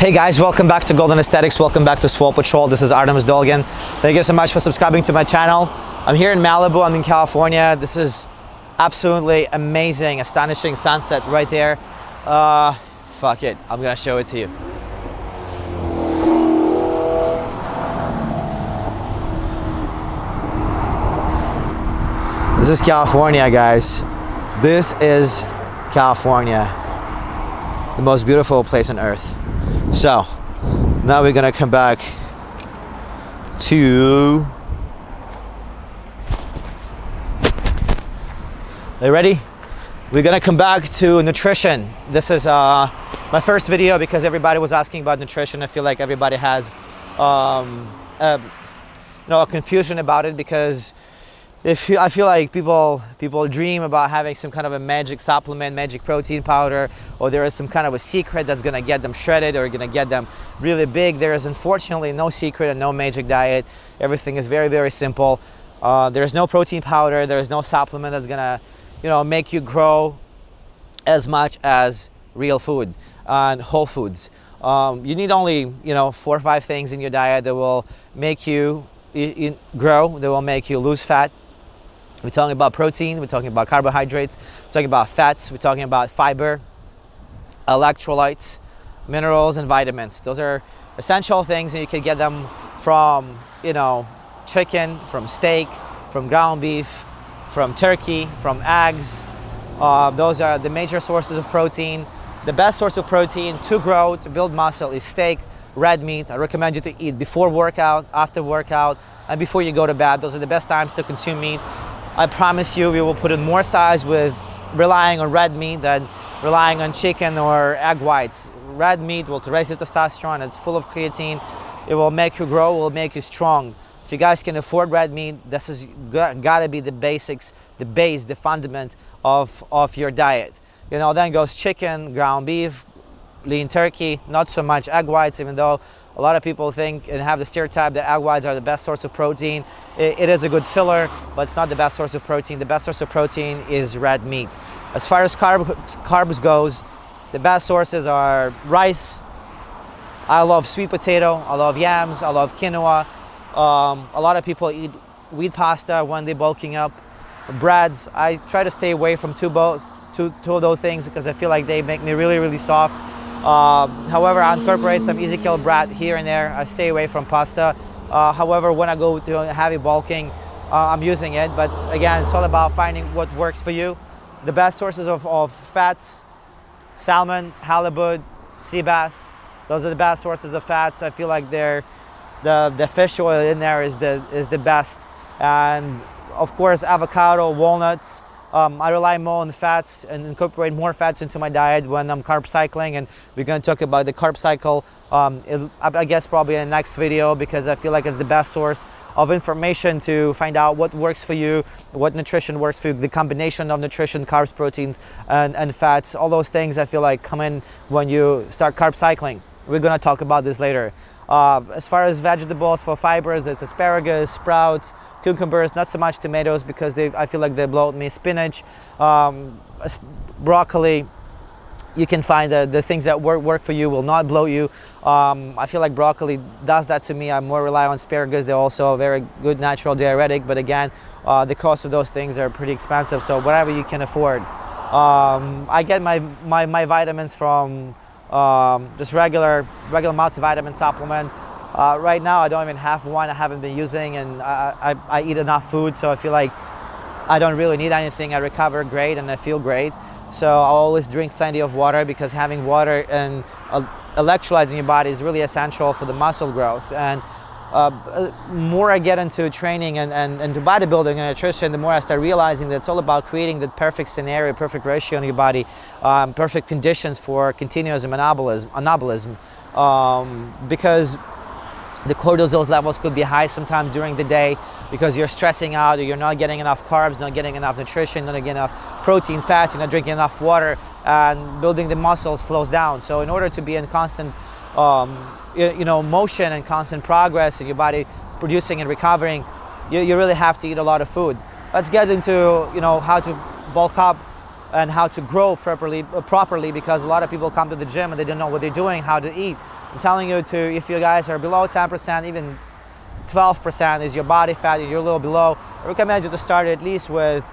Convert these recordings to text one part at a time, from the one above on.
Hey guys, welcome back to Golden Aesthetics. Welcome back to Swole Patrol. This is Artemis Dolgan. Thank you so much for subscribing to my channel. I'm here in Malibu. I'm in California. This is absolutely amazing, astonishing sunset right there. Fuck it. I'm gonna show it to you. This is California, guys. This is California, the most beautiful place on earth. So now we're gonna come back to, are you ready? We're gonna come back to nutrition. This is my first video because everybody was asking about nutrition. I feel like everybody has a confusion about it, because I feel like people dream about having some kind of a magic supplement, magic protein powder, or there is some kind of a secret that's gonna get them shredded or gonna get them really big. There is unfortunately no secret and no magic diet. Everything is very, very simple. There is no protein powder. There is no supplement that's gonna, make you grow as much as real food and whole foods. You need only, 4 or 5 things in your diet that will make you grow, that will make you lose fat. We're talking about protein, we're talking about carbohydrates, we're talking about fats, we're talking about fiber, electrolytes, minerals, and vitamins. Those are essential things, and you can get them from, chicken, from steak, from ground beef, from turkey, from eggs. Those are the major sources of protein. The best source of protein to grow, to build muscle, is steak, red meat. I recommend you to eat before workout, after workout, and before you go to bed. Those are the best times to consume meat. I promise you, we will put in more size with relying on red meat than relying on chicken or egg whites. Red meat will raise your testosterone. It's full of creatine. It will make you grow, it will make you strong. If you guys can afford red meat, this is gotta be the basics, the base, the fundament of your diet. Then goes chicken, ground beef, lean turkey, not so much egg whites, even though a lot of people think and have the stereotype that egg whites are the best source of protein. It is a good filler, but it's not the best source of protein. The best source of protein is red meat. As far as carbs goes, the best sources are rice. I love sweet potato, I love yams, I love quinoa. A lot of people eat wheat pasta when they're bulking up. Breads, I try to stay away from two of those things because I feel like they make me really, really soft. However, I incorporate some Ezekiel bread here and there. I stay away from pasta. However, when I go to heavy bulking, I'm using it. But again, it's all about finding what works for you. The best sources of fats: salmon, halibut, sea bass. Those are the best sources of fats. I feel like the fish oil in there is the best. And of course, avocado, walnuts. I rely more on fats and incorporate more fats into my diet when I'm carb cycling, and we're going to talk about the carb cycle I guess probably in the next video, because I feel like it's the best source of information to find out what works for you, what nutrition works for you, the combination of nutrition, carbs, proteins, and fats. All those things I feel like come in when you start carb cycling. We're going to talk about this later. As far as vegetables for fibers, it's asparagus, sprouts, cucumbers, not so much tomatoes because I feel like they bloat me. Spinach, broccoli. You can find the things that work for you will not bloat you. I feel like broccoli does that to me. I more rely on asparagus. They're also a very good natural diuretic, but again, the cost of those things are pretty expensive. So whatever you can afford. I get my vitamins from just regular multivitamin supplement. Right now I don't even have one. I haven't been using, and I eat enough food, so I feel like I don't really need anything. I recover great and I feel great. So I always drink plenty of water, because having water and electrolytes in your body is really essential for the muscle growth. And more I get into training and into bodybuilding and nutrition, the more I start realizing that it's all about creating the perfect scenario, perfect ratio in your body, perfect conditions for continuous anabolism, because the cortisol levels could be high sometimes during the day because you're stressing out, or you're not getting enough carbs, not getting enough nutrition, not getting enough protein, fats, you're not drinking enough water, and building the muscle slows down. So in order to be in constant motion and constant progress in your body producing and recovering, you really have to eat a lot of food. Let's get into how to bulk up and how to grow properly, because a lot of people come to the gym and they don't know what they're doing, how to eat. I'm telling you to, if you guys are below 10%, even 12% is your body fat and you're a little below, I recommend you to start at least with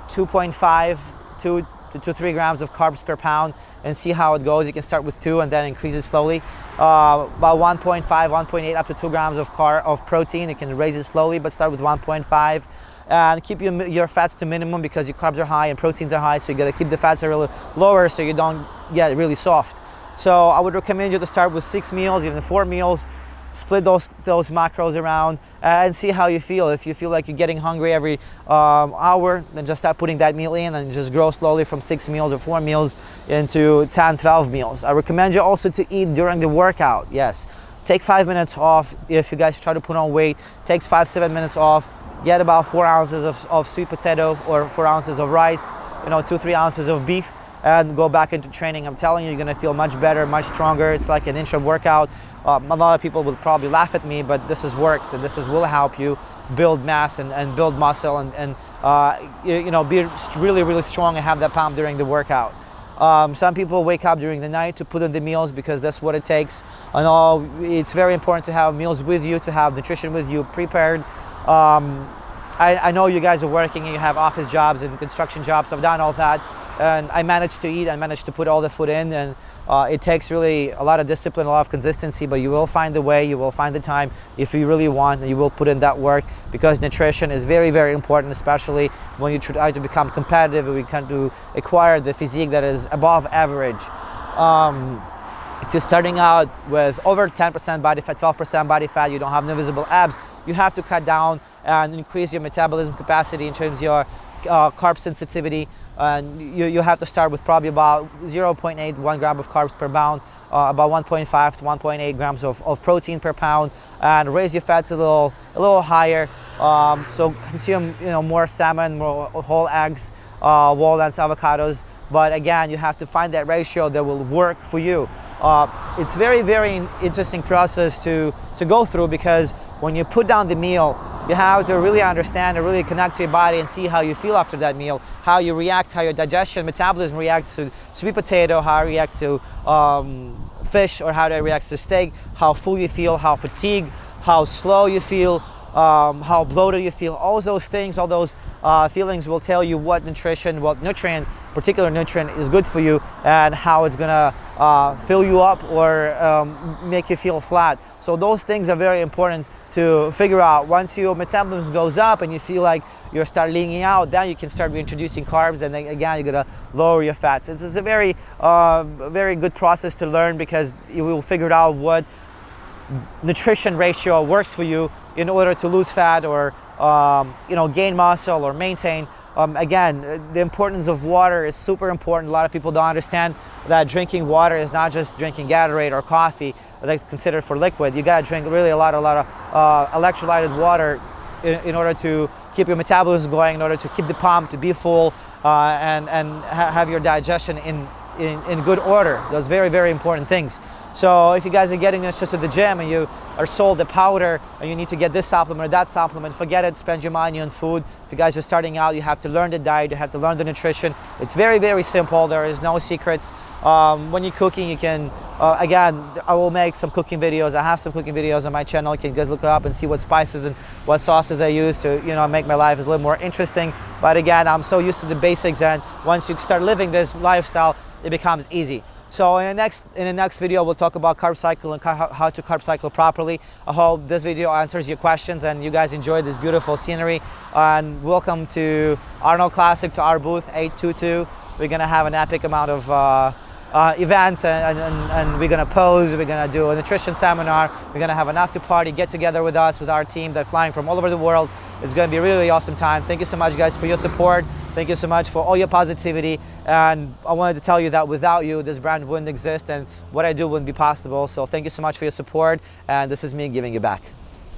2.5 to 3 grams of carbs per pound and see how it goes. You can start with 2 and then increase it slowly. About 1.5, 1.8 up to 2 grams of protein. You can raise it slowly, but start with 1.5. And keep your fats to minimum because your carbs are high and proteins are high, so you gotta keep the fats a little lower so you don't get really soft. So I would recommend you to start with 6 meals, even 4 meals. Split those macros around and see how you feel. If you feel like you're getting hungry every hour, then just start putting that meal in and just grow slowly from 6 meals or 4 meals into 10, 12 meals. I recommend you also to eat during the workout. Yes, take 5 minutes off. If you guys try to put on weight, takes 5-7 minutes off. Get about 4 ounces of sweet potato or 4 ounces of rice, 2-3 ounces of beef, and go back into training. I'm telling you, you're gonna feel much better, much stronger. It's like an intra workout. A lot of people will probably laugh at me, but this works, and will help you build mass and build muscle and be really, really strong and have that pump during the workout. Some people wake up during the night to put in the meals because that's what it takes. I know it's very important to have meals with you, to have nutrition with you prepared. I know you guys are working and you have office jobs and construction jobs. I've done all that, and I managed to eat. I managed to put all the food in, and it takes really a lot of discipline, a lot of consistency, but you will find the way, you will find the time if you really want, and you will put in that work, because nutrition is very, very important, especially when you try to become competitive and we can to acquire the physique that is above average. If you're starting out with over 10% body fat, 12% body fat, you don't have no visible abs, you have to cut down and increase your metabolism capacity in terms of your carb sensitivity. And you have to start with probably about 0.8, 1 gram of carbs per pound, about 1.5 to 1.8 grams of protein per pound, and raise your fats a little higher. So consume more salmon, more whole eggs, walnuts, avocados. But again, you have to find that ratio that will work for you. It's very, very interesting process to go through, because when you put down the meal, you have to really understand and really connect to your body and see how you feel after that meal, how you react, how your digestion, metabolism reacts to sweet potato, how it reacts to fish, or how it reacts to steak, how full you feel, how fatigued, how slow you feel, how bloated you feel. All those things, all those feelings will tell you what nutrition, what nutrient, particular nutrient is good for you, and how it's gonna fill you up or make you feel flat. So those things are very important to figure out. Once your metabolism goes up and you feel like you start leaning out, then you can start reintroducing carbs, and then again you're gonna lower your fats. It's a very very good process to learn, because you will figure out what nutrition ratio works for you in order to lose fat or gain muscle or maintain. Again, the importance of water is super important. A lot of people don't understand that drinking water is not just drinking Gatorade or coffee that's considered for liquid. You gotta drink really a lot of electrolyted water in order to keep your metabolism going, in order to keep the pump, to be full, and have your digestion in good order. Those very, very important things. So if you guys are getting this just at the gym and you are sold the powder and you need to get this supplement or that supplement, forget it, spend your money on food. If you guys are starting out, you have to learn the diet, you have to learn the nutrition. It's very, very simple. There is no secrets. When you're cooking, you can, again, I will make some cooking videos. I have some cooking videos on my channel. You can guys look it up and see what spices and what sauces I use to, make my life a little more interesting. But again, I'm so used to the basics, and once you start living this lifestyle, it becomes easy. So in the next video, we'll talk about carb cycle and how to carb cycle properly. I hope this video answers your questions and you guys enjoyed this beautiful scenery. And welcome to Arnold Classic, to our booth 822. We're gonna have an epic amount of events, and we're gonna pose, we're gonna do a nutrition seminar, we're gonna have an after party, get together with us, with our team that's flying from all over the world. It's gonna be a really awesome time. Thank you so much, guys, for your support. Thank you so much for all your positivity. And I wanted to tell you that without you, this brand wouldn't exist and what I do wouldn't be possible. So thank you so much for your support. And this is me giving you back.